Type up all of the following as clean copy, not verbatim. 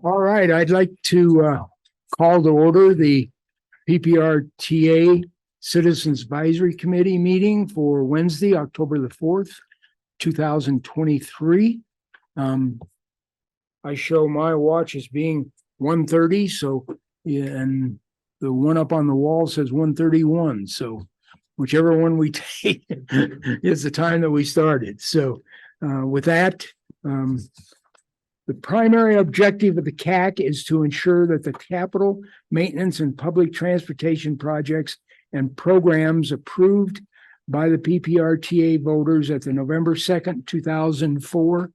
All right, I'd like to call to order the PPRTA Citizens Advisory Committee meeting for Wednesday, October the 4th, 2023. I show my watch as being 1:30, so, yeah, and the one up on the wall says 1:31. So whichever one we take is the time that we started. So with that, the primary objective of the CAC is to ensure that the capital maintenance and public transportation projects and programs approved by the PPRTA voters at the November 2nd, 2004,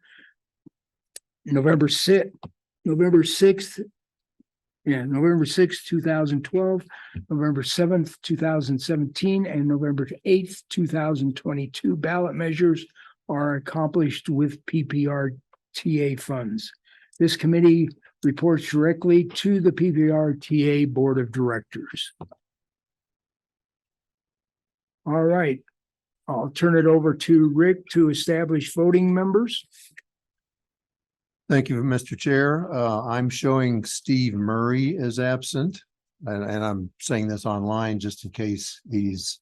November 6th, 2012, November 7th, 2017, and November 8th, 2022 ballot measures are accomplished with PPRTA funds. This committee reports directly to the PPRTA Board of Directors. All right, I'll turn it over to Rick to establish voting members. Thank you, Mr. Chair. I'm showing Steve Murray is absent, and I'm saying this online just in case he's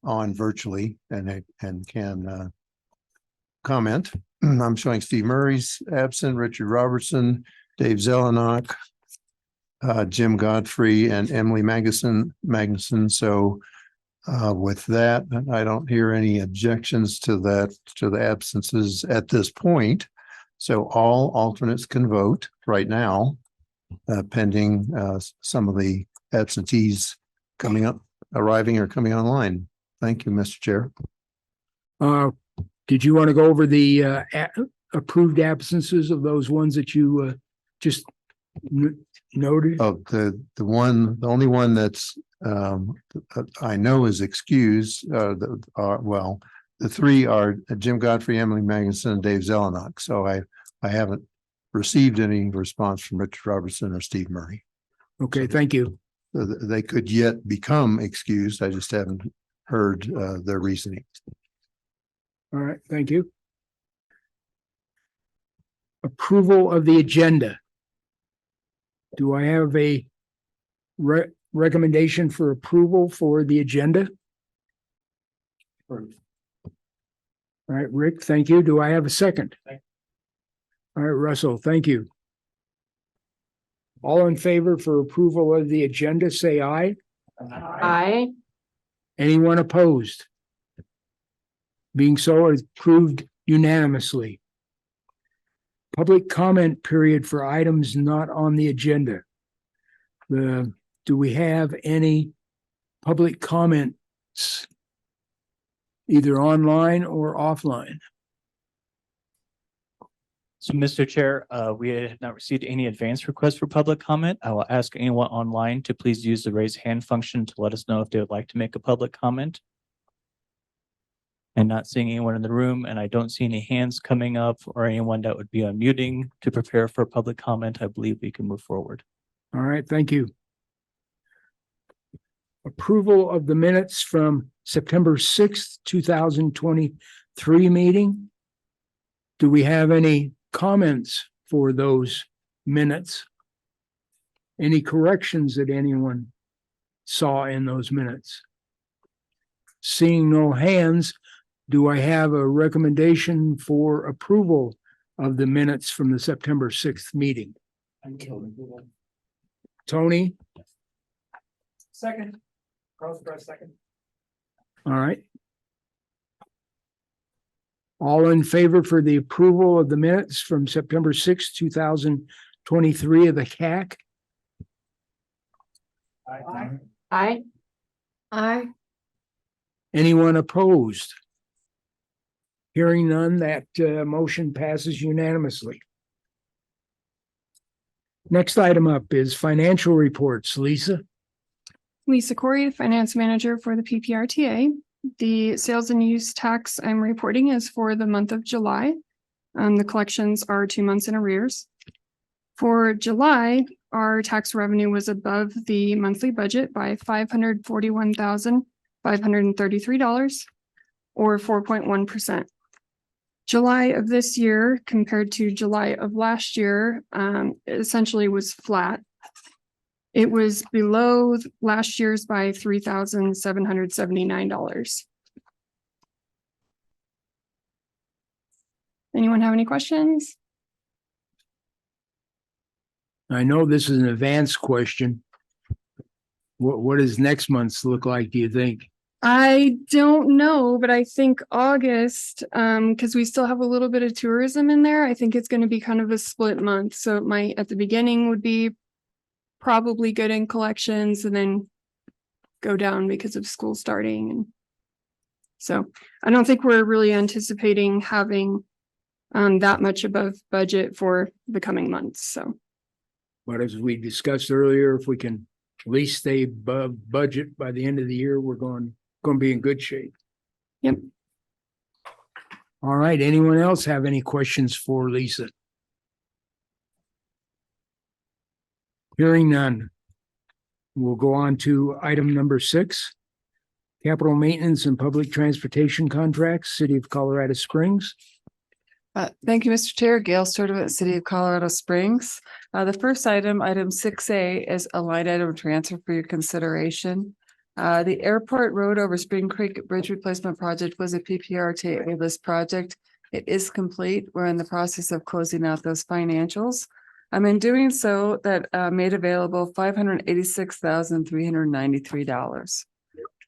on virtually and can comment. I'm showing Steve Murray's absent, Richard Robertson, Dave Zelenak, Jim Godfrey, and Emily Magnuson. So with that, I don't hear any objections to that, to the absences at this point. So all alternates can vote right now, pending some of the absentees arriving or coming online. Thank you, Mr. Chair. Did you want to go over the approved absences of those ones that you just noted? Oh, the only one that's I know is excused. The three are Jim Godfrey, Emily Magnuson, and Dave Zelenak. So I haven't received any response from Richard Robertson or Steve Murray. Okay, thank you. They could yet become excused. I just haven't heard their reasoning. All right, thank you. Approval of the agenda. Do I have a recommendation for approval for the agenda? All right, Rick, thank you. Do I have a second? All right, Russell, thank you. All in favor for approval of the agenda, say aye. Aye. Anyone opposed? Being so, it's approved unanimously. Public comment period for items not on the agenda. Do we have any public comments, either online or offline? So, Mr. Chair, we have not received any advance requests for public comment. I will ask anyone online to please use the raise hand function to let us know if they would like to make a public comment. And not seeing anyone in the room, and I don't see any hands coming up or anyone that would be unmuting to prepare for public comment, I believe we can move forward. All right, thank you. Approval of the minutes from September 6th, 2023 meeting. Do we have any comments for those minutes? Any corrections that anyone saw in those minutes? Seeing no hands, do I have a recommendation for approval of the minutes from the September 6th meeting? Tony? Second. Carl's press second. All right. All in favor for the approval of the minutes from September 6th, 2023 of the CAC? Aye. Aye. Aye. Anyone opposed? Hearing none, that motion passes unanimously. Next item up is financial reports. Lisa? Lisa Corey, Finance Manager for the PPRTA. The sales and use tax I'm reporting is for the month of July. The collections are 2 months in arrears. For July, our tax revenue was above the monthly budget by $541,533, or 4.1%. July of this year compared to July of last year, it essentially was flat. It was below last year's by $3,779. Anyone have any questions? I know this is an advanced question. What does next month's look like, do you think? I don't know, but I think August, because we still have a little bit of tourism in there, I think it's going to be kind of a split month. So it might, at the beginning would be probably good in collections and then go down because of school starting. And so I don't think we're really anticipating having that much above budget for the coming months. So. But as we discussed earlier, if we can at least stay above budget by the end of the year, we're going to be in good shape. Yep. All right. Anyone else have any questions for Lisa? Hearing none. We'll go on to item number 6. Capital maintenance and public transportation contracts, City of Colorado Springs. Thank you, Mr. Chair. Gail Sturdivant, City of Colorado Springs. The first item, item 6A, is a line item transfer for your consideration. The Airport Road over Spring Creek Bridge Replacement Project was a PPRTA list project. It is complete. We're in the process of closing out those financials. In doing so, that made available $586,393.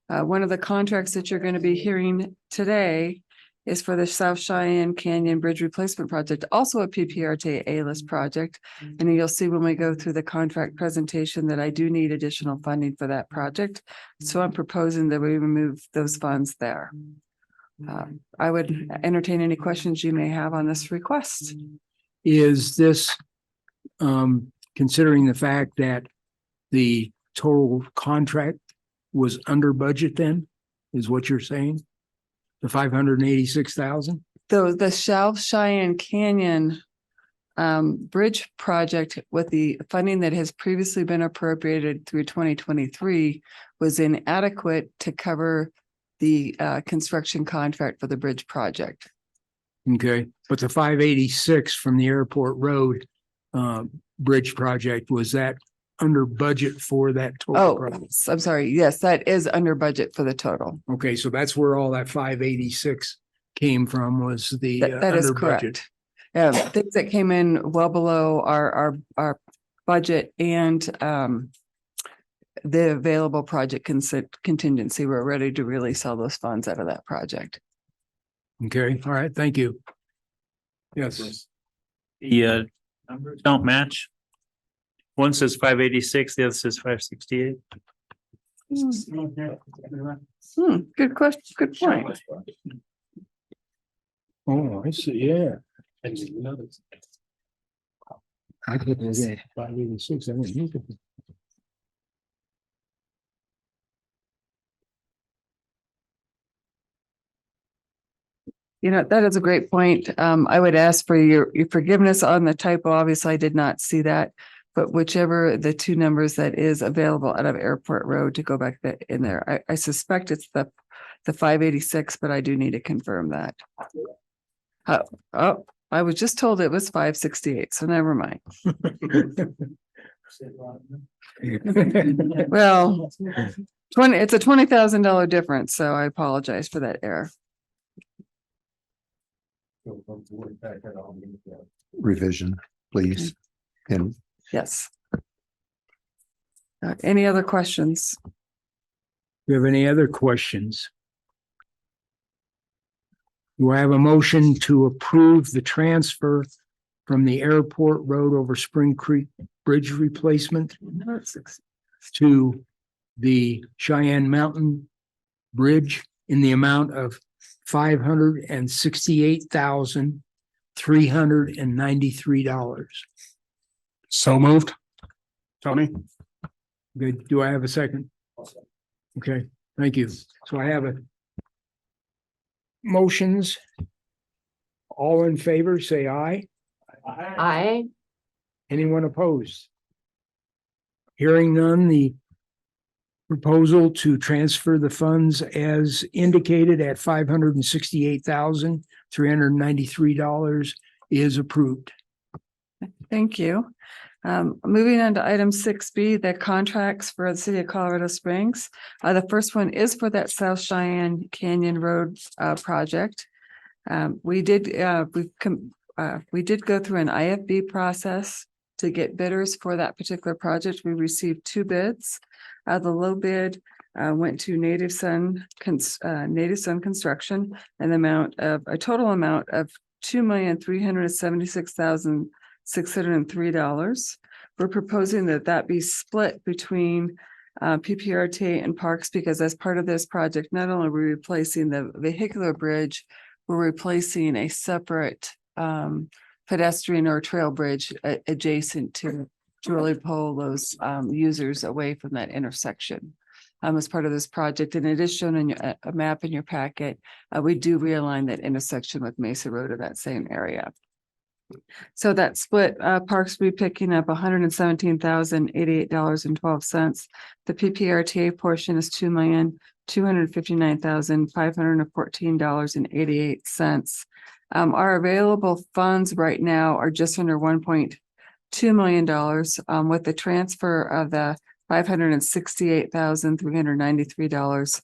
One of the contracts that you're going to be hearing today is for the South Cheyenne Canyon Bridge Replacement Project, also a PPRTA A-list project. And you'll see when we go through the contract presentation that I do need additional funding for that project. So I'm proposing that we remove those funds there. I would entertain any questions you may have on this request. Is this considering the fact that the total contract was under budget then, is what you're saying? The 586,000? The South Cheyenne Canyon bridge project with the funding that has previously been appropriated through 2023 was inadequate to cover the construction contract for the bridge project. Okay, but the 586 from the Airport Road bridge project, was that under budget for that total? Oh, project? I'm sorry. Yes, that is under budget for the total. Okay, so that's where all that 586 came from, was the That is under budget. correct. Things that came in well below our budget and the available project contingency. We're ready to release all those funds out of that project. Okay, all right, thank you. Yes, The numbers don't match. One says 586, the other says 568. Good question. Good point. oh, I see, yeah. I put it in 586, I didn't use it. You know, that is a great point. I would ask for your forgiveness on the typo. Obviously, I did not see that. But whichever the two numbers that is available out of Airport Road to go back in there. I suspect it's the 586, but I do need to confirm that. Oh, I was just told it was 568, so never mind. Well, it's a $20,000 difference, so I apologize for that error. Revision, please. And Yes. Any other questions? Do you have any other questions? Do I have a motion to approve the transfer from the Airport Road over Spring Creek Bridge replacement to the Cheyenne Mountain Bridge in the amount of $568,393? So moved. Tony? Good. Do I have a second? Okay, thank you. So I have a motions. All in favor, say aye. Aye. Anyone opposed? Hearing none, the proposal to transfer the funds as indicated at $568,393 is approved. Thank you. Moving on to item 6B, the contracts for the city of Colorado Springs. The first one is for that South Cheyenne Canyon Road project. We did go through an IFB process to get bidders for that particular project. We received 2 bids. The low bid went to Native Sun Construction, a total amount of $2,376,603. We're proposing that be split between PPRTA and Parks, because as part of this project, not only are we replacing the vehicular bridge, we're replacing a separate pedestrian or trail bridge adjacent to really pull those users away from that intersection. As part of this project, and it is shown in a map in your packet, we do realign that intersection with Mesa Road to that same area. So that split, Parks will be picking up $117,088.12. The PPRTA portion is $2,059,514.88. Our available funds right now are just under $1.2 million, with the transfer of the $568,393.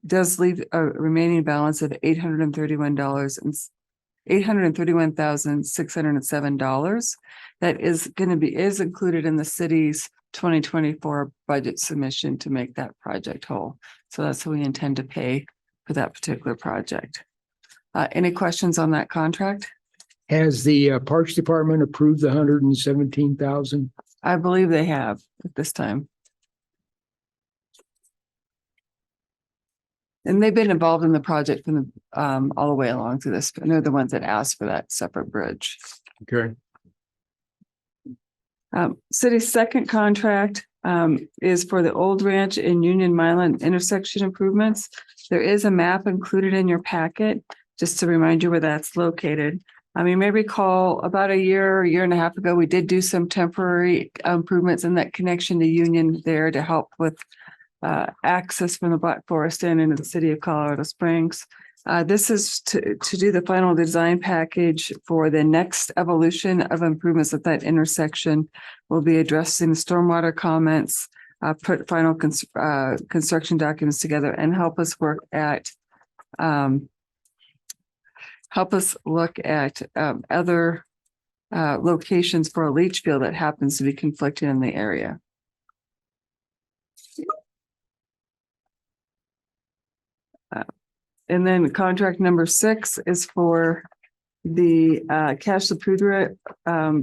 Does leave a remaining balance of $831,607. That is included in the city's 2024 budget submission to make that project whole. So that's what we intend to pay for that particular project. Any questions on that contract? Has the Parks Department approved the $117,000? I believe they have at this time. And they've been involved in the project from the all the way along through this, and they're the ones that asked for that separate bridge. Okay. City's second contract is for the Old Ranch and Union Milan intersection improvements. There is a map included in your packet, just to remind you where that's located. You may recall about a year and a half ago, we did do some temporary improvements in that connection to Union there to help with access from the Black Forest Inn into the city of Colorado Springs. This is to do the final design package for the next evolution of improvements at that intersection. We'll be addressing stormwater comments, put final construction documents together, and help us look at other locations for a leach field that happens to be conflicting in the area. And then contract number 6 is for the Cache la Poudre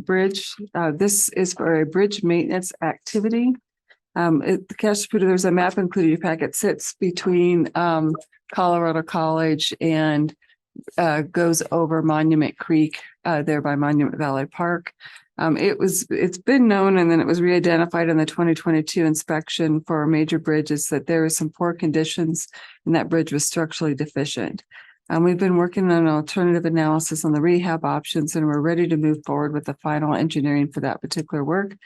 bridge. This is for a bridge maintenance activity. The Cache la Poudre, there's a map included in your packet, sits between Colorado College and goes over Monument Creek there by Monument Valley Park. It's been known, and then it was re-identified in the 2022 inspection for major bridges, that there is some poor conditions and that bridge was structurally deficient. We've been working on an alternative analysis on the rehab options, and we're ready to move forward with the final engineering for that particular work.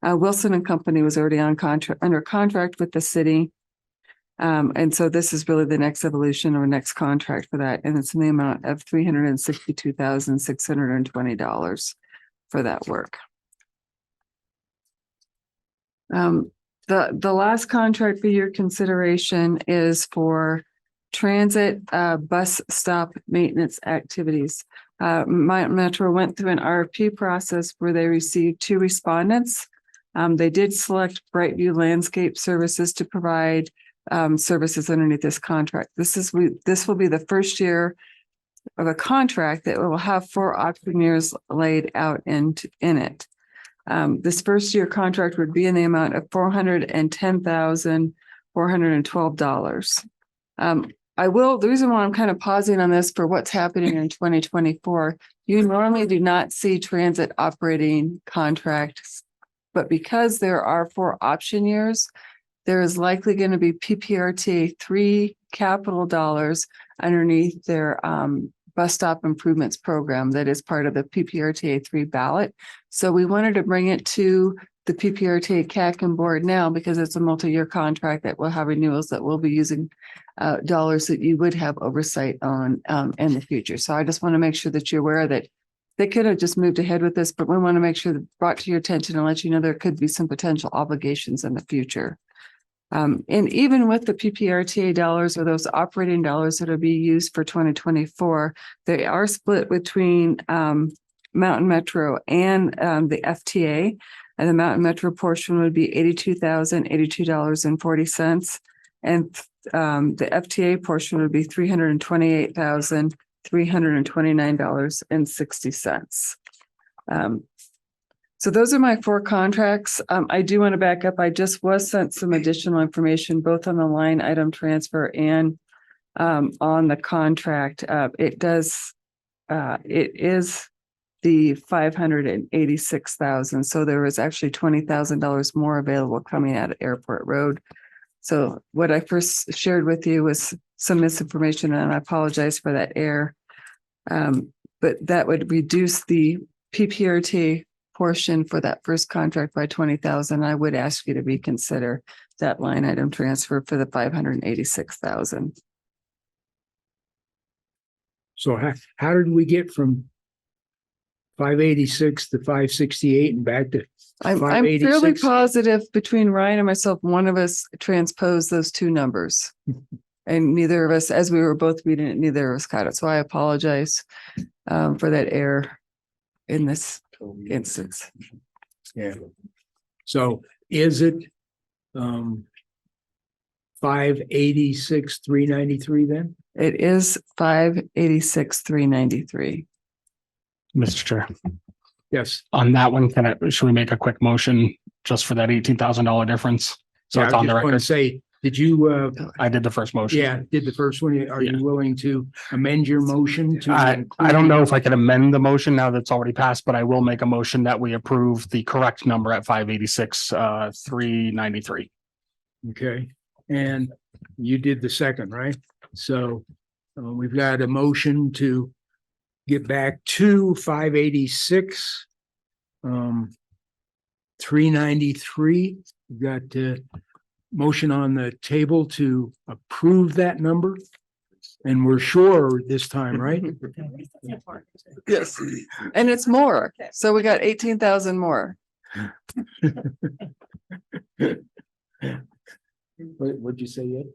Wilson and Company was already under contract with the city. And so this is really the next evolution or next contract for that. And it's in the amount of $362,620 for that work. The last contract for your consideration is for transit bus stop maintenance activities. Metro went through an RFP process where they received 2 respondents. They did select Brightview Landscape Services to provide services underneath this contract. This will be the first year of a contract that will have 4 auctioneers laid out in it. This first year contract would be in the amount of $410,412. The reason why I'm kind of pausing on this for what's happening in 2024, you normally do not see transit operating contracts, but because there are 4 option years, there is likely going to be PPRTA 3 capital dollars underneath their bus stop improvements program that is part of the PPRTA 3 ballot. So we wanted to bring it to the PPRTA CAC and board now because it's a multi-year contract that will have renewals that will be using dollars that you would have oversight on in the future. So I just want to make sure that you're aware that they could have just moved ahead with this, but we want to make sure that brought to your attention and let you know there could be some potential obligations in the future. And even with the PPRTA dollars or those operating dollars that will be used for 2024, they are split between Mountain Metro and the FTA. And the Mountain Metro portion would be $82,082.40. And the FTA portion would be $328,329.60. So those are my 4 contracts. I do want to back up. I just was sent some additional information, both on the line item transfer and on the contract. It is the 586,000. So there was actually $20,000 more available coming out of Airport Road. So what I first shared with you was some misinformation, and I apologize for that error. But that would reduce the PPRT portion for that first contract by 20,000. I would ask you to reconsider that line item transfer for the 586,000. So how did we get from 586 to 568 and back to I'm fairly 586? positive between Ryan and myself, one of us transposed those two numbers. And neither of us, as we were both reading it, neither of us caught it. So I apologize for that error in this instance. Yeah. So is it 586, 393 then? It is 586,393. Mr. Chair, Yes. on that one, should we make a quick motion just for that $18,000 difference? So Yeah, it's I on was the just going to record. say, did you, I did the first motion. yeah, did the first one? Are Yeah. you willing to amend your motion to? I don't know if I can amend the motion now that's already passed, but I will make a motion that we approve the correct number at 586, 393. Okay, and you did the second, right? So we've got a motion to get back to 586, 393. We've got motion on the table to approve that number. And we're sure this time, right? Yes. And it's more. So we got 18,000 more. What'd you say yet?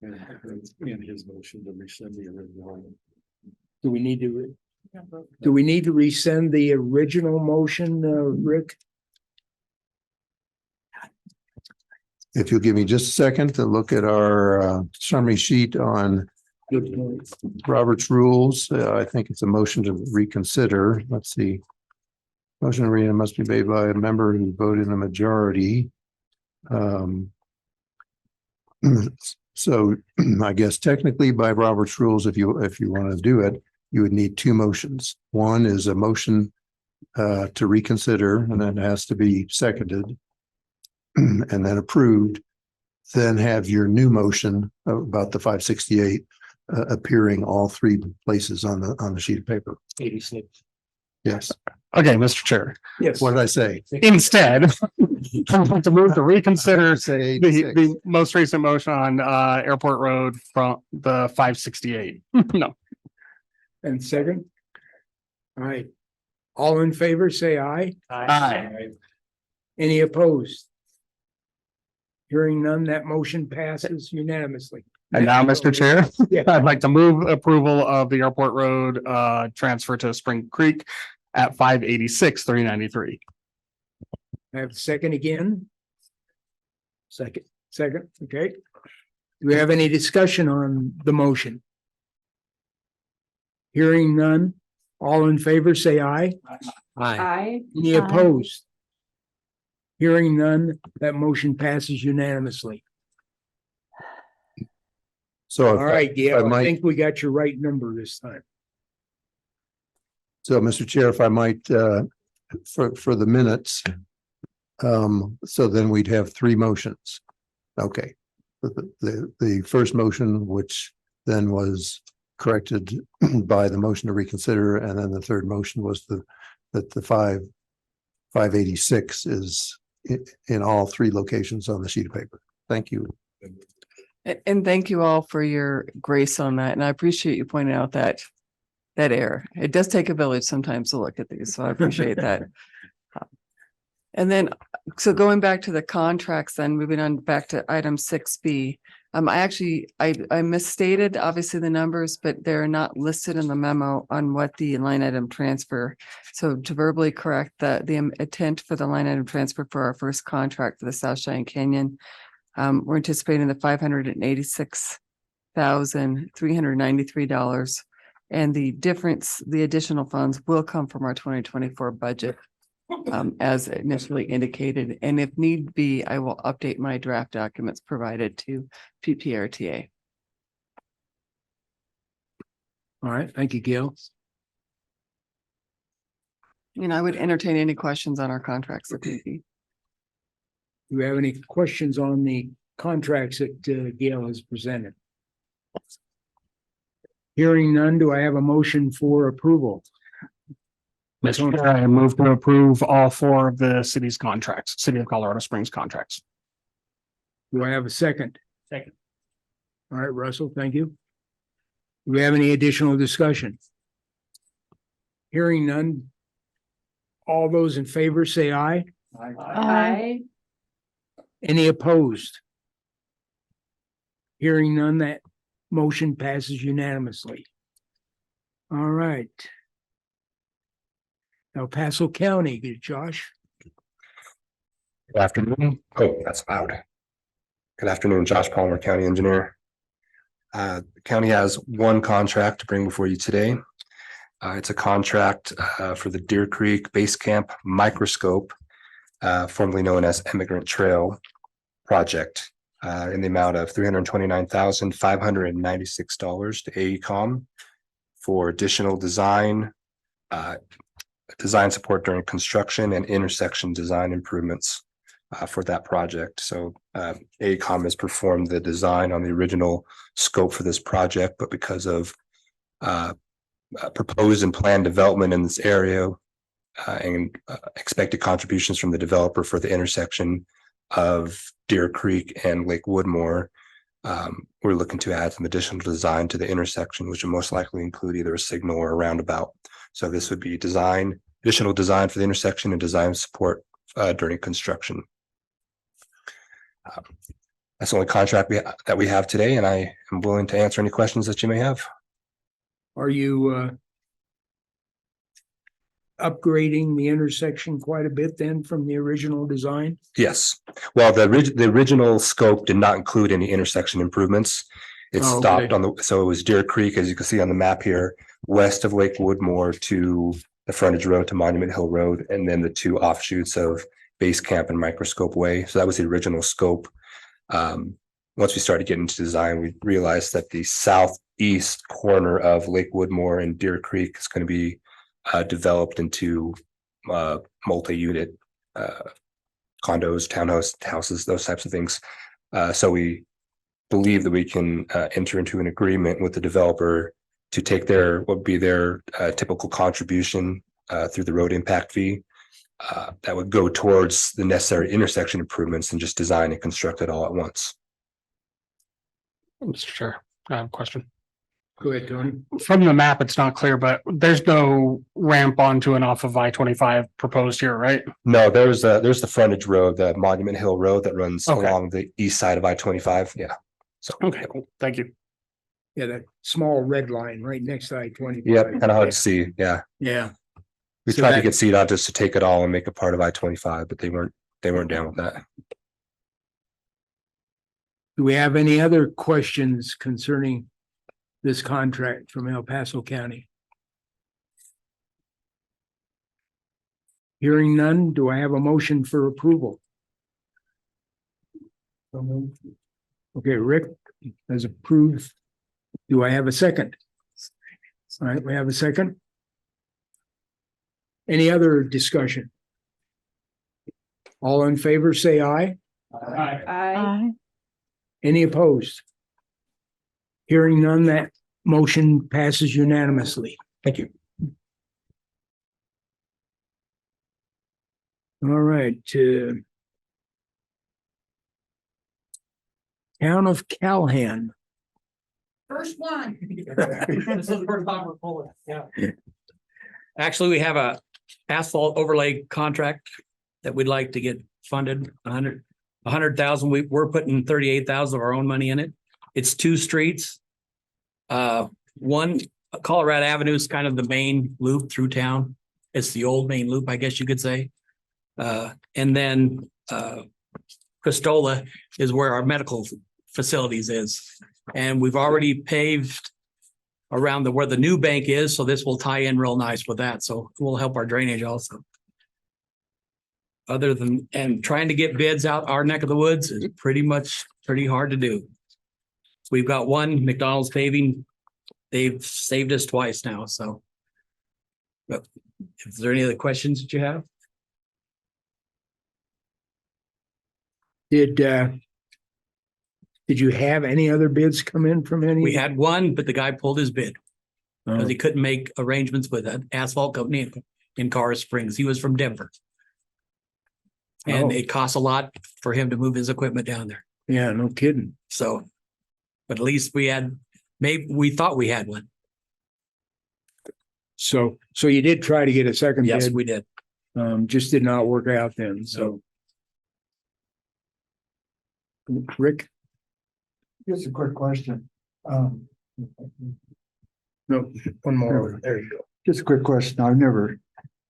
In his motion to rescind the original. Do we need to rescind the original motion, Rick? If you'll give me just a second to look at our summary sheet on Good point. Robert's rules, I think it's a motion to reconsider. Let's see. Motion to read must be made by a member who voted in a majority. So I guess technically by Robert's rules, if you want to do it, you would need 2 motions. One is a motion to reconsider, and then it has to be seconded and then approved. Then have your new motion about the 568 appearing all 3 places on the sheet of paper. 86. Yes. Okay, Mr. Chair, Yes. What did I say? instead, I'd like to move to reconsider Say the most recent motion on Airport Road from the 568. No. And second? All right. All in favor, say aye. Aye. Any opposed? Hearing none, that motion passes unanimously. And now, Mr. Chair, Yeah. I'd like to move approval of the Airport Road transfer to Spring Creek at 586, 393. I have a second again. Second, okay. Do we have any discussion on the motion? Hearing none, all in favor, say aye. I, Any opposed? Hearing none, that motion passes unanimously. So, All right, Gail, I might- think we got your right number this time. so Mr. Chair, if I might, for the minutes, so then we'd have 3 motions. Okay. The first motion, which then was corrected by the motion to reconsider, and then the third motion was that the 586 is in all three locations on the sheet of paper. Thank you. And thank you all for your grace on that. And I appreciate you pointing out that error. It does take a village sometimes to look at these, so I appreciate that. And then, so going back to the contracts, then moving on back to item 6B. I misstated obviously the numbers, but they're not listed in the memo on what the line item transfer. So to verbally correct the intent for the line item transfer for our first contract for the South Cheyenne Canyon. We're anticipating the $586,393. And the difference, the additional funds will come from our 2024 budget. As initially indicated, and if need be, I will update my draft documents provided to PPRTA. All right, thank you, Gail. And I would entertain any questions on our contracts if need be. Do you have any questions on the contracts that Gail has presented? Hearing none, do I have a motion for approval? Mr. Chair, I move to approve all four of the city's contracts, City of Colorado Springs contracts. Do I have a second? Second. All right, Russell, thank you. Do we have any additional discussion? Hearing none. All those in favor say aye. I, Any opposed? Hearing none, that motion passes unanimously. All right. El Paso County, Josh. Good afternoon. Oh, that's loud. Good afternoon, Josh Palmer, County Engineer. The county has one contract to bring before you today. It's a contract for the Deer Creek Base Camp Microscope, formerly known as Immigrant Trail Project, in the amount of $329,596 to AECOM for additional design support during construction and intersection design improvements for that project. So AECOM has performed the design on the original scope for this project, but because of proposed and planned development in this area and expected contributions from the developer for the intersection of Deer Creek and Lake Woodmore, we're looking to add some additional design to the intersection, which will most likely include either a signal or a roundabout. So this would be additional design for the intersection and design support during construction. That's the only contract that we have today, and I am willing to answer any questions that you may have. Are you upgrading the intersection quite a bit then from the original design? Yes. Well, the original scope did not include any intersection improvements. It stopped on so it was Deer Creek, as you can see on the map here, west of Lake Woodmore to the frontage road to Monument Hill Road, and then the two offshoots of Base Camp and Microscope Way. So that was the original scope. Once we started getting into design, we realized that the southeast corner of Lake Woodmore and Deer Creek is going to be developed into multi-unit condos, townhouses, those types of things. So we believe that we can enter into an agreement with the developer to take what would be their typical contribution through the road impact fee that would go towards the necessary intersection improvements and just design and construct it all at once. Mr. Chair, I have a question. Go ahead, Tony. From the map, it's not clear, but there's no ramp onto and off of I-25 proposed here, right? No, there's the frontage road, the Monument Hill Road that runs Okay. along the east side of I-25. Yeah. So Okay, cool. Thank you. Yeah, that small red line right next to I-25. yeah, kind of hard to see. Yeah. Yeah. We So tried to that- get CDOT just to take it all and make it part of I-25, but they weren't down with that. Do we have any other questions concerning this contract from El Paso County? Hearing none, do I have a motion for approval? Okay, Rick has approved. Do I have a second? All right, we have a second. Any other discussion? All in favor, say aye. I, Any opposed? Hearing none, that motion passes unanimously. Thank you. All right, Town of Calhan. First one. Actually, we have a asphalt overlay contract that we'd like to get funded, 100,000. We're putting 38,000 of our own money in it. It's 2 streets. One, Colorado Avenue is kind of the main loop through town. It's the old main loop, I guess you could say. And then Cristola is where our medical facilities is. And we've already paved around where the new bank is, so this will tie in real nice with that. So it will help our drainage also. Other than, and trying to get bids out our neck of the woods is pretty hard to do. We've got one, McDonald's paving. They've saved us twice now, so. But is there any other questions that you have? Did you have any other bids come in from any? We had one, but the guy pulled his bid because Oh, he couldn't make arrangements with an asphalt company in Colorado Springs. He was from Denver. And Oh. it costs a lot for him to move his equipment down there. yeah, no kidding. So, but at least we thought we had one. So you did try to get a second Yes, bid, we did. just did not work out then, so. Rick? Just a quick question. No, one more. There you go. Just a quick question. I've never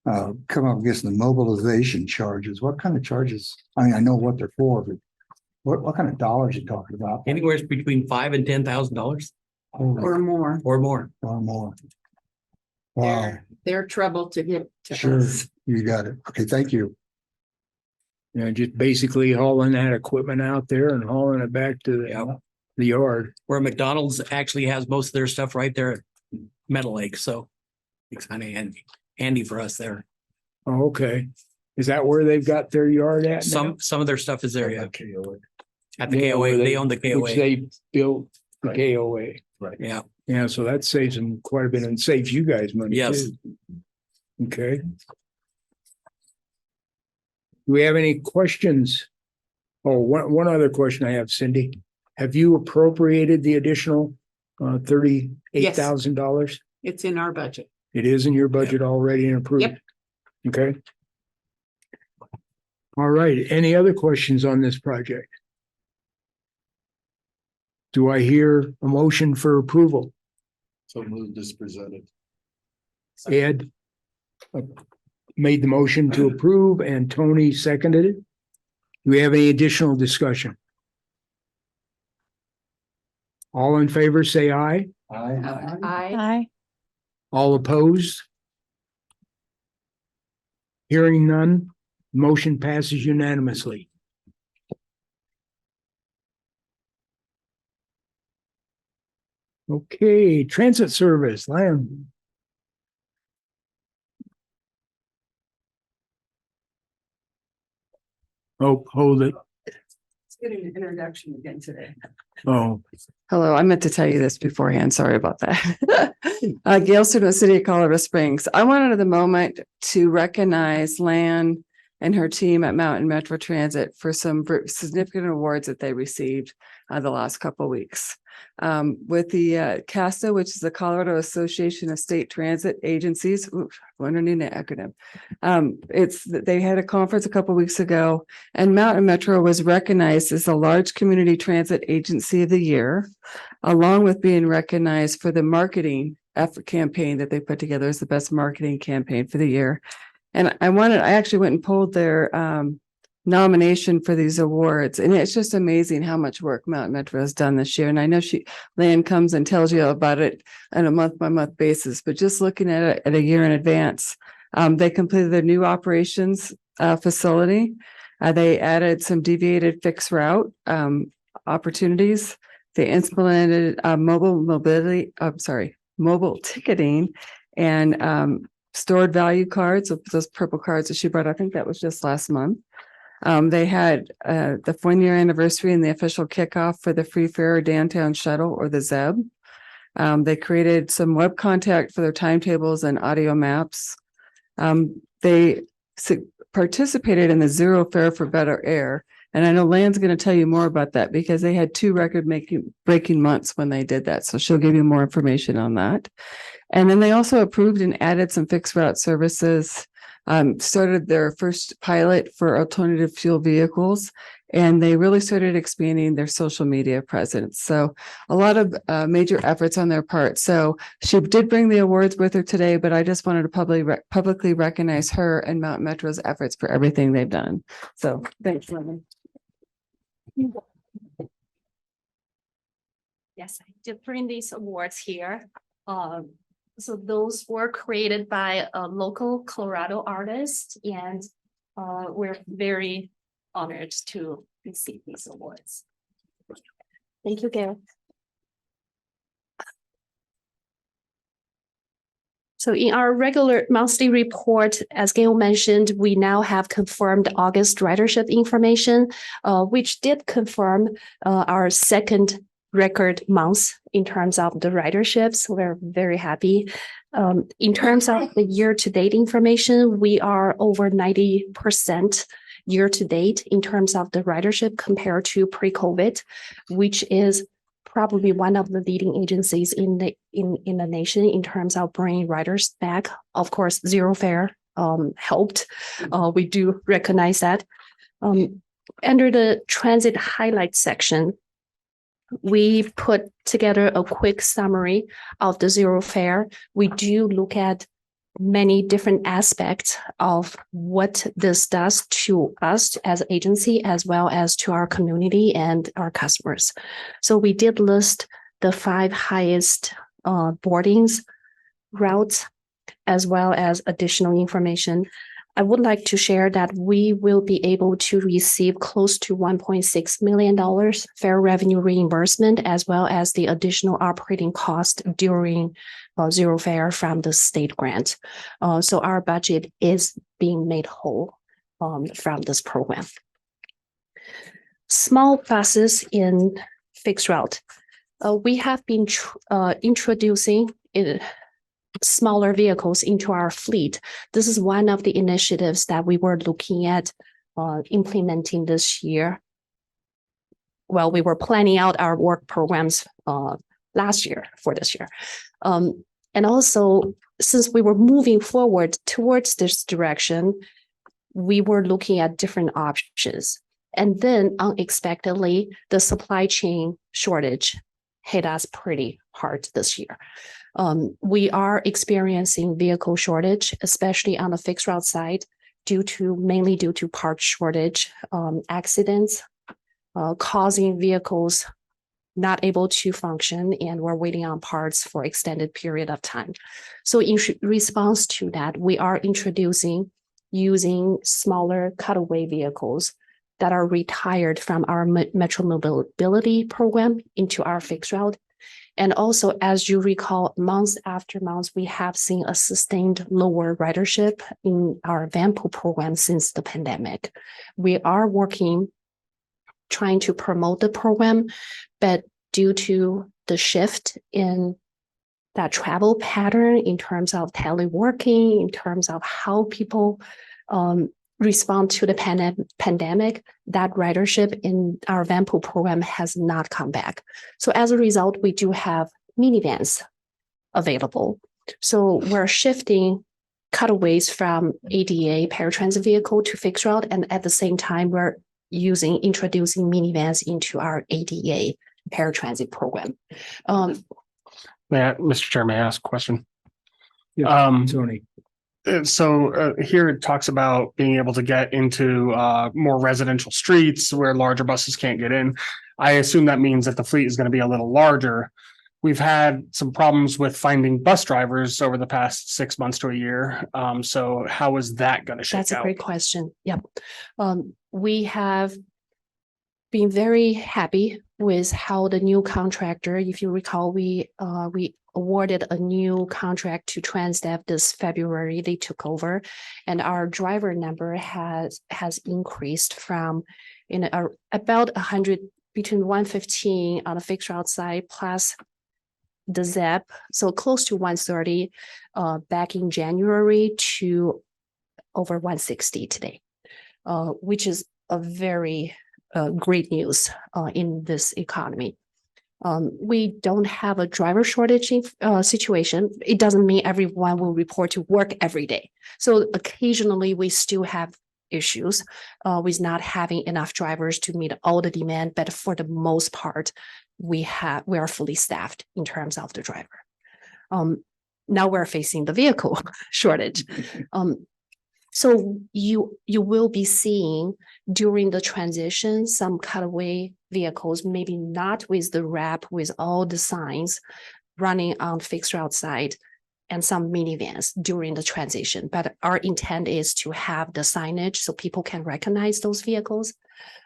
come up against the mobilization charges. What kind of charges? I mean, I know what they're for, but what kind of dollars are you talking about? Anywhere between $5,000 and $10,000 Or more. or more. Or more. Wow, They're trouble to get to sure, us. you got it. Okay, thank you. Yeah, just basically hauling that equipment out there and hauling it back to the yard. Where McDonald's actually has most of their stuff right there at Meadow Lake, so it's kind of handy for us there. Oh, okay. Is that where they've got their yard at now? Some of their stuff is there, yeah. At the Yeah, KOA, where they own the Which KOA. they built the KOA. Yeah, Yeah, so that saves them quite a bit and saves you guys money. Yes. too. Okay. Do we have any questions? Oh, one other question I have, Cindy. Have you appropriated the additional $38,000? It's in our budget. It is in your budget already and approved? Yep. Okay. All right, any other questions on this project? Do I hear a motion for approval? So moved as presented. Ed made the motion to approve and Tony seconded it. Do we have any additional discussion? All in favor, say aye. I, All opposed? Hearing none, motion passes unanimously. Okay, transit service, land. Oh, hold it. Getting an introduction again today. Oh, Hello, I meant to tell you this beforehand. Sorry about that. Gail Student, City of Colorado Springs. I wanted the moment to recognize Lan and her team at Mountain Metro Transit for some significant awards that they received the last couple of weeks. With the CASTA, which is the Colorado Association of State Transit Agencies, learning an acronym. They had a conference a couple of weeks ago, and Mountain Metro was recognized as the Large Community Transit Agency of the Year, along with being recognized for the marketing effort campaign that they put together as the best marketing campaign for the year. And I actually went and pulled their nomination for these awards, and it's just amazing how much work Mountain Metro has done this year. And I know Lan comes and tells you about it on a month-by-month basis, but just looking at it at a year in advance, they completed their new operations facility. They added some deviated fixed route opportunities. They implemented mobile ticketing and stored value cards, those purple cards that she brought. I think that was just last month. They had the 1-year anniversary and the official kickoff for the Free Fare Downtown Shuttle, or the ZEB. They created some web contact for their timetables and audio maps. They participated in the Zero Fare for Better Air, And I know Land's going to tell you more about that because they had two breaking months when they did that. So she'll give you more information on that. And then they also approved and added some fixed route services, started their first pilot for alternative fuel vehicles, and they really started expanding their social media presence. So a lot of major efforts on their part. So she did bring the awards with her today, but I just wanted to publicly recognize her and Mount Metro's efforts for everything they've done. So thanks, Lemon. Yes, I did bring these awards here. So those were created by a local Colorado artist, and we're very honored to receive these awards. Thank you, Gail. So in our regular monthly report, as Gail mentioned, we now have confirmed August ridership information, which did confirm our second record month in terms of the ridership. So we're very happy. In terms of the year-to-date information, we are over 90% year-to-date in terms of the ridership compared to pre-COVID, which is probably one of the leading agencies in the nation in terms of bringing riders back. Of course, zero fare helped. We do recognize that. Under the transit highlights section, we put together a quick summary of the zero fare. We do look at many different aspects of what this does to us as an agency, as well as to our community and our customers. So we did list the 5 highest boardings routes, as well as additional information. I would like to share that we will be able to receive close to $1.6 million fare revenue reimbursement, as well as the additional operating cost during zero fare from the state grant. So our budget is being made whole from this program. Small buses in fixed route. We have been introducing smaller vehicles into our fleet. This is one of the initiatives that we were looking at implementing this year. Well, we were planning out our work programs last year for this year. And also, since we were moving forward towards this direction, we were looking at different options. And then unexpectedly, the supply chain shortage hit us pretty hard this year. We are experiencing vehicle shortage, especially on the fixed route side, mainly due to part shortage, accidents, causing vehicles not able to function, and we're waiting on parts for extended period of time. So in response to that, we are using smaller cutaway vehicles that are retired from our Metro Mobility program into our fixed route. And also, as you recall, months after months, we have seen a sustained lower ridership in our van pool program since the pandemic. We are trying to promote the program, but due to the shift in that travel pattern in terms of teleworking, in terms of how people respond to the pandemic, that ridership in our van pool program has not come back. So as a result, we do have minivans available. So we're shifting cutaways from ADA paratransit vehicle to fixed route, and at the same time, we're introducing minivans into our ADA paratransit program. Mr. Chair, may I ask a question? Yeah, Tony. So here it talks about being able to get into more residential streets where larger buses can't get in. I assume that means that the fleet is going to be a little larger. We've had some problems with finding bus drivers over the past 6 months to a year. So how is that going to shake out? That's a great question. Yep. We have been very happy with how the new contractor, if you recall, we awarded a new contract to Transdev this February. They took over, and our driver number has increased from about 100, between 115 on the fixed route side plus the ZEP, so close to 130 back in January to over 160 today, which is a very great news in this economy. We don't have a driver shortage situation. It doesn't mean everyone will report to work every day. So occasionally we still have issues with not having enough drivers to meet all the demand, but for the most part, we are fully staffed in terms of the driver. Now we're facing the vehicle shortage. So you will be seeing during the transition some cutaway vehicles, maybe not with the wrap with all the signs running on fixed route side, and some minivans during the transition. But our intent is to have the signage so people can recognize those vehicles,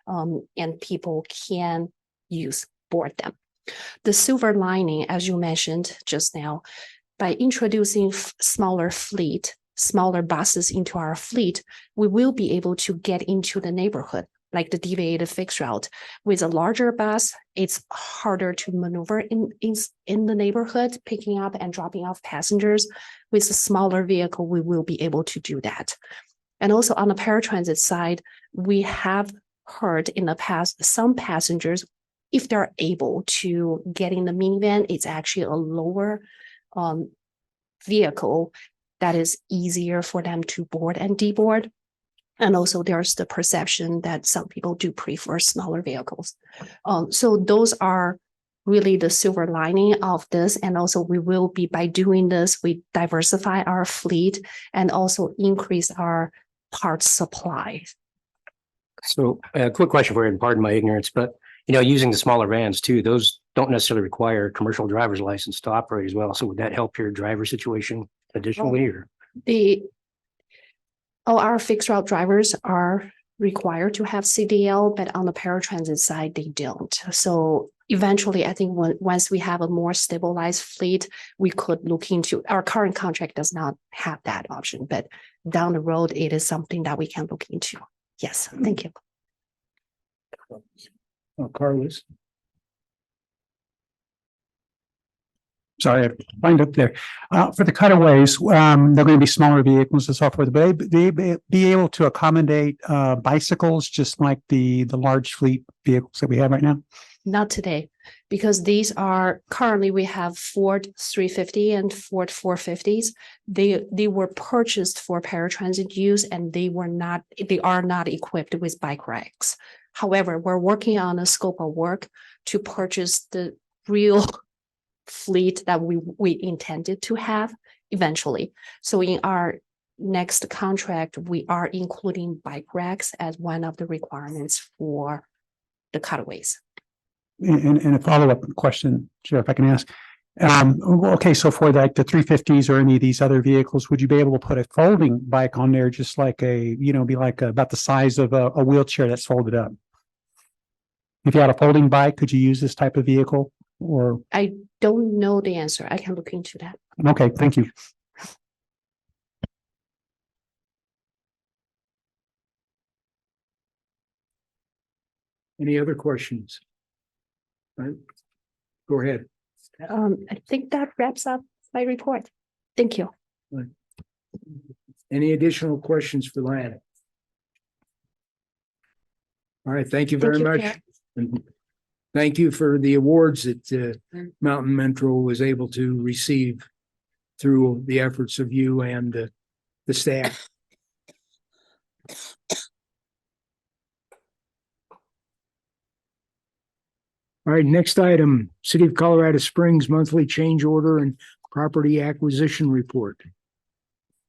and people can board them. The silver lining, as you mentioned just now, by introducing smaller buses into our fleet, we will be able to get into the neighborhood, like the deviated fixed route. With a larger bus, it's harder to maneuver in the neighborhood, picking up and dropping off passengers. With a smaller vehicle, we will be able to do that. And also on the paratransit side, we have heard in the past, some passengers, if they're able to get in the minivan, it's actually a lower vehicle that is easier for them to board and deboard. And also there's the perception that some people do prefer smaller vehicles. So those are really the silver lining of this. And also we will be, by doing this, we diversify our fleet and also increase our parts supply. So a quick question for you, and pardon my ignorance, but using the smaller vans too, those don't necessarily require a commercial driver's license to operate as well. So would that help your driver situation additionally, or? Our fixed route drivers are required to have CDL, but on the paratransit side, they don't. So eventually, I think once we have a more stabilized fleet, we could look into, our current contract does not have that option, but down the road, it is something that we can look into. Yes, thank you. Carlos. Sorry, I lined up there. For the cutaways, they're going to be smaller vehicles and so forth, but they be able to accommodate bicycles just like the large fleet vehicles that we have right now? Not today, because these are currently we have Ford 350 and Ford 450s. They were purchased for paratransit use, and they are not equipped with bike racks. However, we're working on a scope of work to purchase the real fleet that we intended to have eventually. So in our next contract, we are including bike racks as one of the requirements for the cutaways. And a follow-up question, Chair, if I can ask. Okay, so for the 350s or any of these other vehicles, would you be able to put a folding bike on there, just like be like about the size of a wheelchair that's folded up? If you had a folding bike, could you use this type of vehicle? Or I don't know the answer. I can look into that. okay, thank you. Any other questions? Right. Go ahead. I think that wraps up my report. Thank you. Right. Any additional questions for Lan? All right, thank you very much. And thank you for the awards that Mountain Metro was able to receive through the efforts of you and the staff. All right, next item, City of Colorado Springs monthly change order and property acquisition report.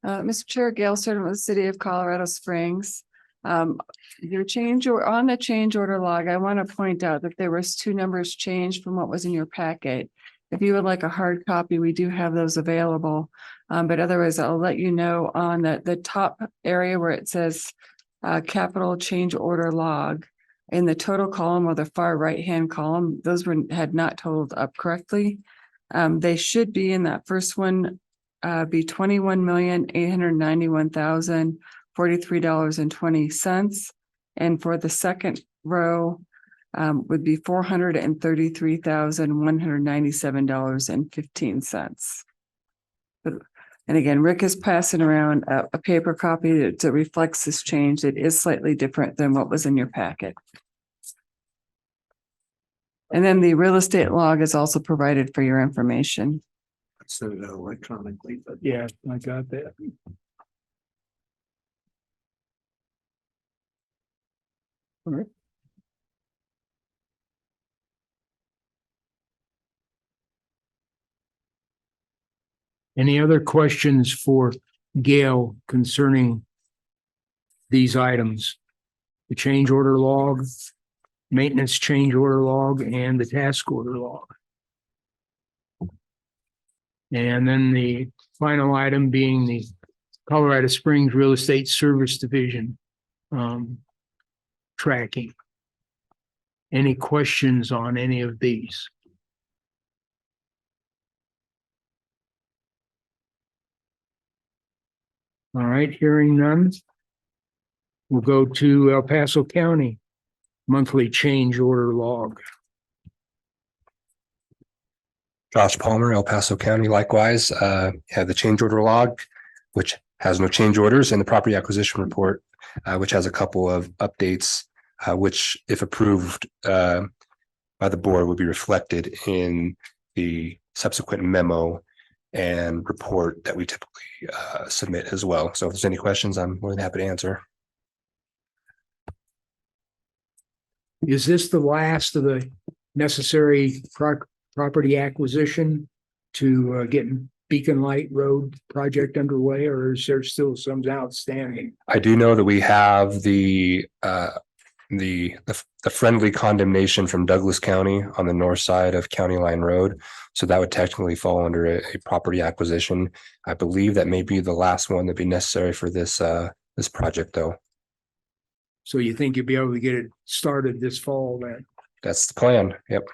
Mr. Chair, Gail Stern with the City of Colorado Springs. Your change or on the change order log, I want to point out that there was 2 numbers changed from what was in your packet. If you would like a hard copy, we do have those available. But otherwise, I'll let you know on the top area where it says capital change order log. In the total column or the far right-hand column, those had not totaled up correctly. They should be in that first one, be $21,891,043.20. And for the second row, would be $433,197.15. And again, Rick is passing around a paper copy that reflects this change. It is slightly different than what was in your packet. And then the real estate log is also provided for your information. Send it out electronically, but. Yeah, I got that. All right. Any other questions for Gail concerning these items? The change order log, maintenance change order log, and the task order log. And then the final item being the Colorado Springs Real Estate Service Division tracking. Any questions on any of these? All right, hearing none. We'll go to El Paso County monthly change order log. Josh Palmer, El Paso County, likewise, have the change order log, which has no change orders, and the property acquisition report, which has a couple of updates, which, if approved by the board, would be reflected in the subsequent memo and report that we typically submit as well. So if there's any questions, I'm more than happy to answer. Is this the last of the necessary property acquisition to get Beacon Light Road project underway, or is there still some outstanding? I do know that we have the friendly condemnation from Douglas County on the north side of County Line Road. So that would technically fall under a property acquisition. I believe that may be the last one that'd be necessary for this project, though. So you think you'll be able to get it started this fall then? That's the plan. Yep.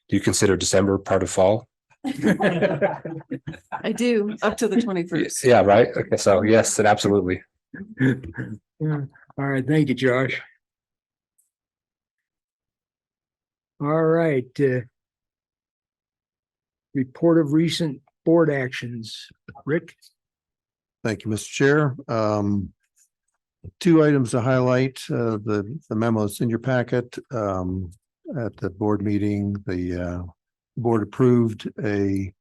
Do you consider December part of fall? I do, up to the 21st. Yeah, right. Okay, so yes, and absolutely. Yeah. All right. Thank you, Josh. All right. Report of recent board actions. Rick? Thank you, Mr. Chair. Two items to highlight, the memos in your packet. At the board meeting, the board approved a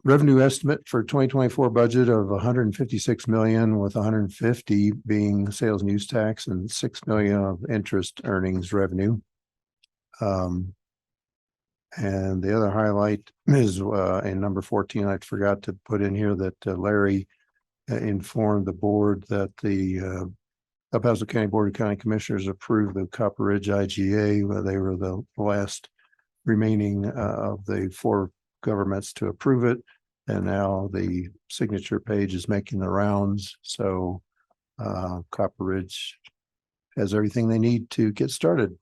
revenue estimate for 2024 budget of 156 million, with 150 being sales and use tax and 6 million of interest earnings revenue. And the other highlight is in number 14, I forgot to put in here that Larry informed the board that the El Paso County Board of County Commissioners approved the Copper Ridge IGA. Where they were the last remaining of the four governments to approve it. And now the signature page is making the rounds. So Copper Ridge has everything they need to get started.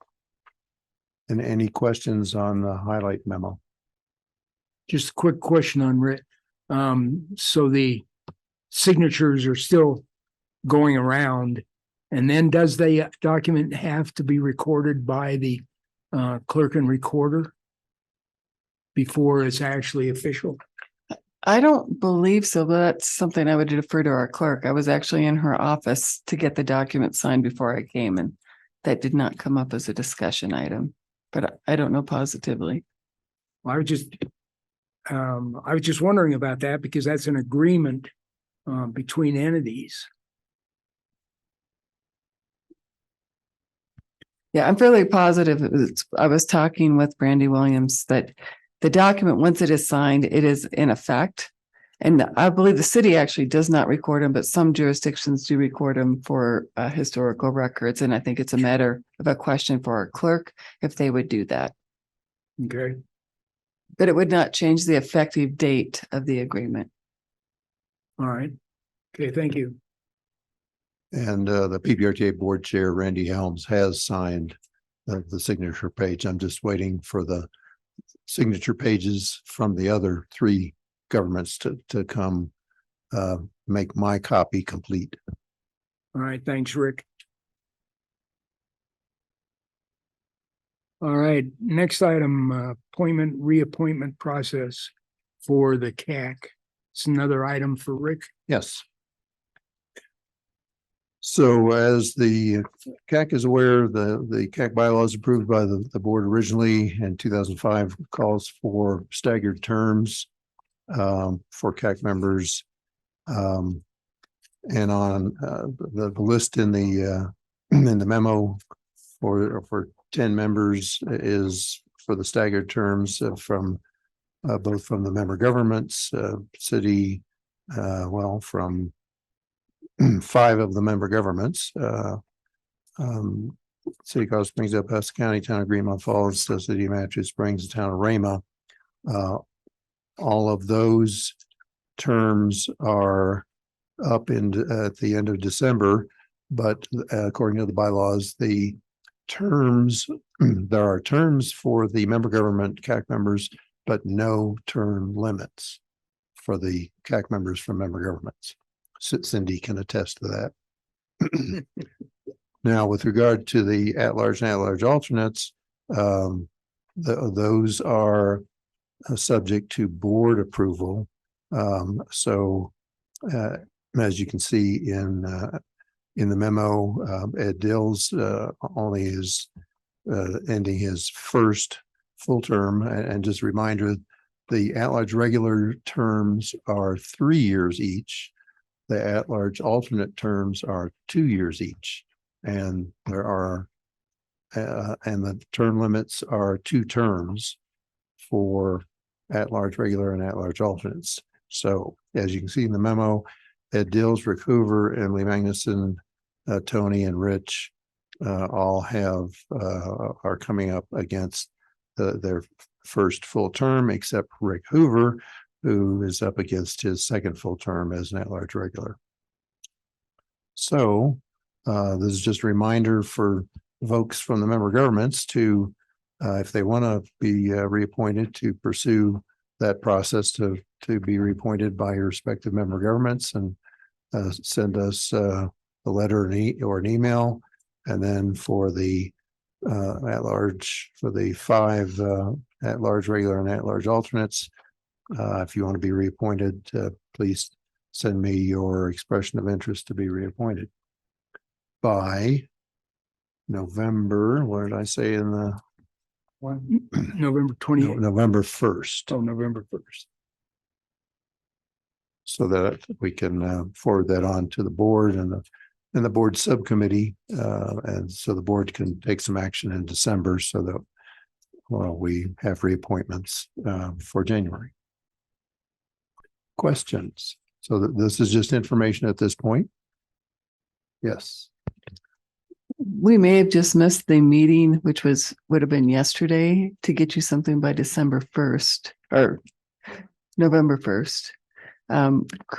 And any questions on the highlight memo? Just a quick question on Rick. So the signatures are still going around, and then does the document have to be recorded by the clerk and recorder before it's actually official? I don't believe so, but that's something I would defer to our clerk. I was actually in her office to get the document signed before I came, and that did not come up as a discussion item, but I don't know positively. I was just wondering about that because that's an agreement between entities. Yeah, I'm fairly positive. I was talking with Brandy Williams that the document, once it is signed, it is in effect. And I believe the city actually does not record them, but some jurisdictions do record them for historical records. And I think it's a matter of a question for our clerk if they would do that. Okay. But it would not change the effective date of the agreement. All right. Okay, thank you. And the PPRTA board chair, Randy Helms, has signed the signature page. I'm just waiting for the signature pages from the other three governments to come make my copy complete. All right, thanks, Rick. All right, next item, reappointment process for the CAC. It's another item for Rick. Yes. So as the CAC is aware, the CAC bylaws approved by the board originally in 2005 calls for staggered terms for CAC members. And on the list in the memo for 10 members is for the staggered terms from both from the member governments, city, from 5 of the member governments, City of Colorado Springs, El Paso County, Town of Greenmount Falls, the City of Matthew Springs, the Town of Rama. All of those terms are up at the end of December, but according to the bylaws, the terms, there are terms for the member government CAC members, but no term limits for the CAC members from member governments. Cindy can attest to that. Now, with regard to the at-large and at-large alternates, those are subject to board approval. As you can see in the memo, Ed Dills only is ending his first full term. And just a reminder, the at-large regular terms are 3 years each. The at-large alternate terms are 2 years each. And there are, and the term limits are 2 terms for at-large regular and at-large alternates. So as you can see in the memo, Ed Dills, Rick Hoover, Emily Magnuson, Tony and Rich all are coming up against their first full term, except Rick Hoover, who is up against his second full term as an at-large regular. So this is just a reminder for folks from the member governments to, if they want to be reappointed, to pursue that process to be reappointed by your respective member governments, and send us a letter or an email. And then for the at-large, for the 5 at-large regular and at-large alternates, if you want to be reappointed, please send me your expression of interest to be reappointed by November. What did I say in the November 28th. November 1st. Oh, November 1st. So that we can forward that on to the board and the board subcommittee, and so the board can take some action in December, so that we have reappointments for January. Questions? So this is just information at this point. Yes. We may have just missed the meeting, which would have been yesterday, to get you something by December 1st or November 1st.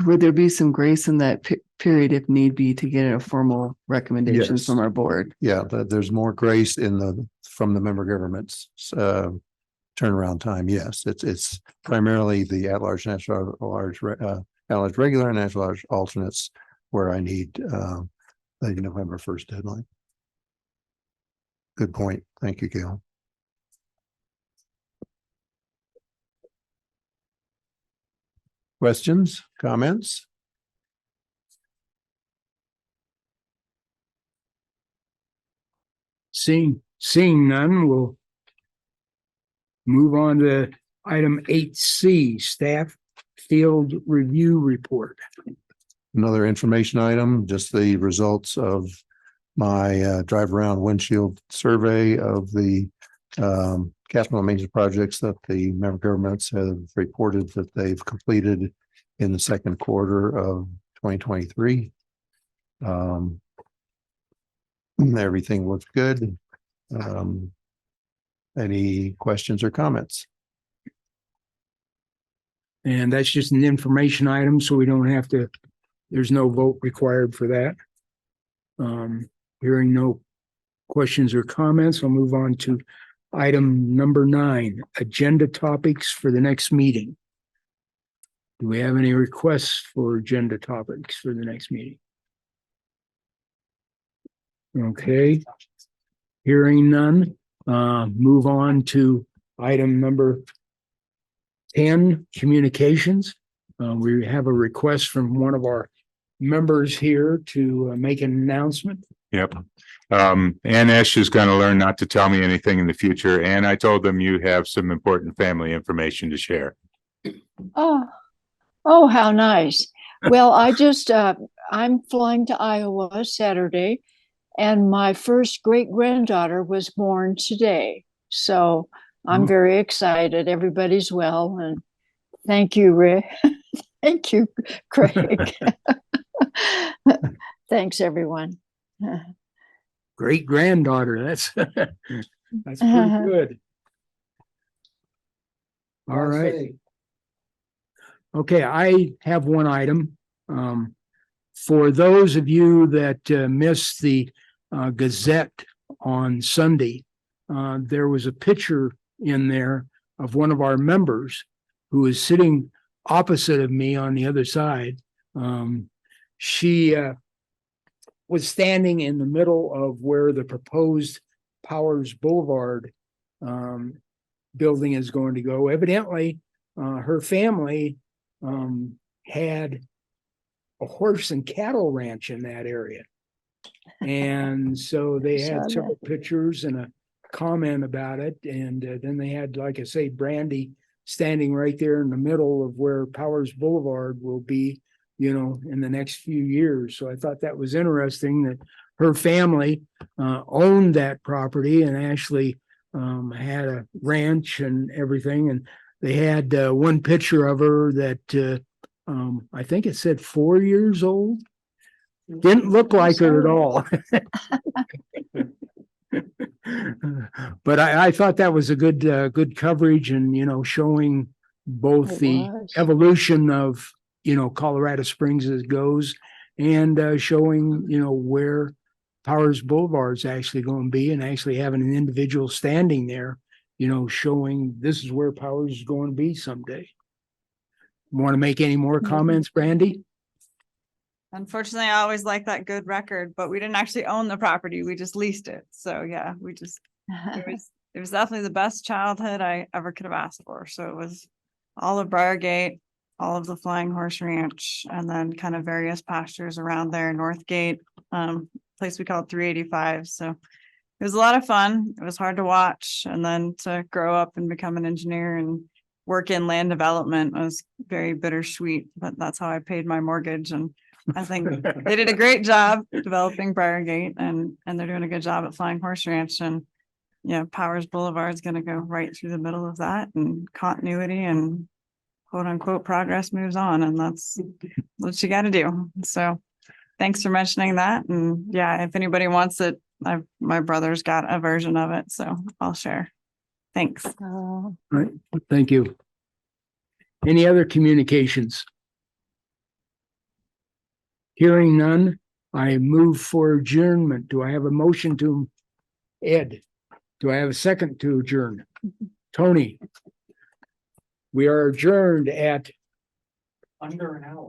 Would there be some grace in that period if need be to get a formal recommendation Yes. from our board? Yeah, there's more grace from the member governments turnaround time. Yes, it's primarily the at-large, at-large regular and at-large alternates where I need the November 1st deadline. Good point. Thank you, Gail. Questions, comments? Seeing none, we'll move on to item 8C, staff field review report. Another information item, just the results of my drive around windshield survey of the capital maintenance projects that the member governments have reported that they've completed in the second quarter of 2023. Everything looks good. Any questions or comments? And that's just an information item, so we don't have to, there's no vote required for that. Hearing no questions or comments, I'll move on to item number 9, agenda topics for the next meeting. Do we have any requests for agenda topics for the next meeting? Okay. Hearing none, move on to item number 10, communications. We have a request from one of our members here to make an announcement. Yep. Ann Esch is gonna learn not to tell me anything in the future, and I told them you have some important family information to share. Oh, how nice. Well, I'm flying to Iowa Saturday, and my first great granddaughter was born today. So I'm very excited. Everybody's well, and thank you, Rick. Thank you, Craig. Thanks, everyone. Great granddaughter. That's pretty good. All right. Okay, I have one item. For those of you that missed the Gazette on Sunday, there was a picture in there of one of our members who is sitting opposite of me on the other side. She was standing in the middle of where the proposed Powers Boulevard building is going to go. Evidently, her family had a horse and cattle ranch in that area. And so they had several pictures and a comment about it. And then they had, like I say, Brandy standing right there in the middle of where Powers Boulevard will be, you know, in the next few years. So I thought that was interesting that her family owned that property and actually had a ranch and everything. And they had one picture of her that I think it said 4 years old. Didn't look like her at all. But I thought that was a good coverage and, you know, showing both the evolution of, you know, Colorado Springs as it goes and showing, you know, where Powers Boulevard is actually going to be and actually having an individual standing there, you know, showing this is where Powers is going to be someday. Want to make any more comments, Brandy? Unfortunately, I always like that good record, but we didn't actually own the property. We just leased it. So yeah, it was definitely the best childhood I ever could have asked for. So it was all of Briargate, all of the Flying Horse Ranch, and then kind of various pastures around there, Northgate, place we called 385. So it was a lot of fun. It was hard to watch. And then to grow up and become an engineer and work in land development was very bittersweet, but that's how I paid my mortgage. And I think they did a great job developing Briargate and they're doing a good job at Flying Horse Ranch. And yeah, Powers Boulevard is going to go right through the middle of that, and continuity and quote unquote progress moves on. And that's what you got to do. So thanks for mentioning that. And yeah, if anybody wants it, my brother's got a version of it, so I'll share. Thanks. All right, thank you. Any other communications? Hearing none, I move for adjournment. Do I have a motion to Ed? Do I have a second to adjourn? Tony? We are adjourned at under an hour.